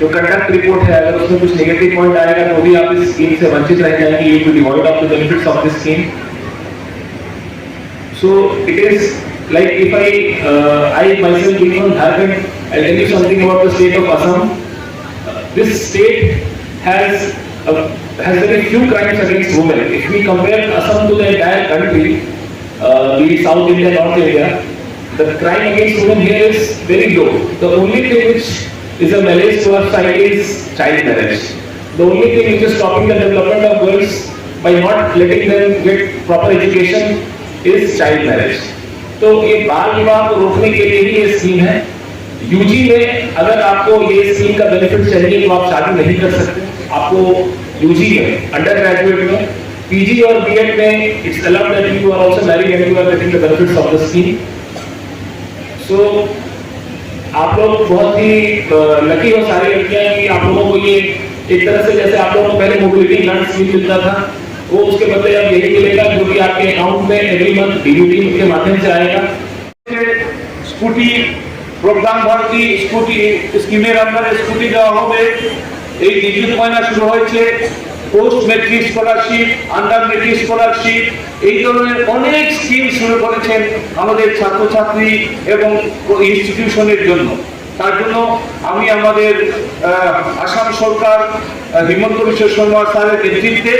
जो conduct report है अगर उसमें कुछ नेगेटिव पॉइंट आएगा तो भी आप इस स्कीम से वंचित रह जाएंगे, you will be devoid of the benefits of this scheme. So it is like if I myself being from Jharkhand, I'll tell you something about the state of Assam. This state has very few crimes against women. If we compare Assam to the entire country, the South India, North India, the crime against women here is very low. The only thing which is a malaise to our side is child marriage. The only thing which is stopping the development of girls by not letting them get proper education is child marriage. तो ये बाल विवाह को रोकने के लिए ही ये scheme है. यूजी में अगर आपको ये स्कीम का बेनिफिट चाहिए तो आप शादी नहीं कर सकते. आपको यूजी में, अंडर ग्रेजुएट में, पीजी और बीएड में it's allowed that you are also married and you are getting the benefits of the scheme. So आप लोग बहुत ही लकी हो सारी लड़कियां कि आप लोगों को ये एक तरह से जैसे आप लोगों को पहले मोबिलिटी ग्रांट स्कीम मिलता था वो उसके बदले अब यही मिलेगा जो कि आपके अकाउंट में एवरी मंथ डीबीटी के माध्यम से आएगा. স্কুটি প্রোগ্রাম ভর্তি স্কুটি স্কিমের আন্ডারে স্কুটি দেওয়া হবে. এই নিযুত ময়না শুরু হয়েছে. Post metric scholarship, under matric scholarship, এই ধরনের অনেক স্কিম শুরু করেছেন আমাদের ছাত্রছাত্রী এবং ইনস্টিটিউশনের জন্য. তার জন্য আমি আমাদের আসাম সরকার হিমন্ত বিশ্ব শর্মা স্যারের নেতৃত্বে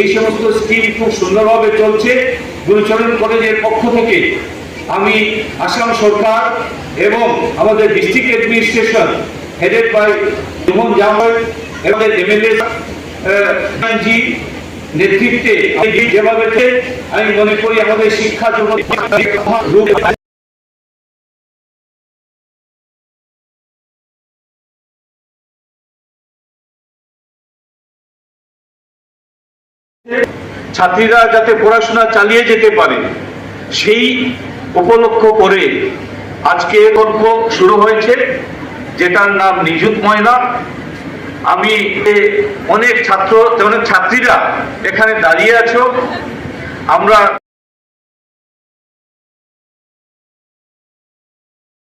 এই সমস্ত স্কিম খুব সুন্দরভাবে চলছে. গুরুচরণ কলেজের পক্ষ থেকে আমি আসাম সরকার এবং আমাদের district administration headed by Suman জামাই এবং এমএলএ জি নেতৃত্বে যেভাবে আমি মনে করি আমাদের শিক্ষা জগৎ ছাত্রীরা যাতে পড়াশোনা চালিয়ে যেতে পারে সেই উপলক্ষ করে আজকে গল্প শুরু হয়েছে যেটার নাম নিযুত ময়না. আমি অনেক ছাত্রীরা এখানে দাঁড়িয়ে আছো. আমরা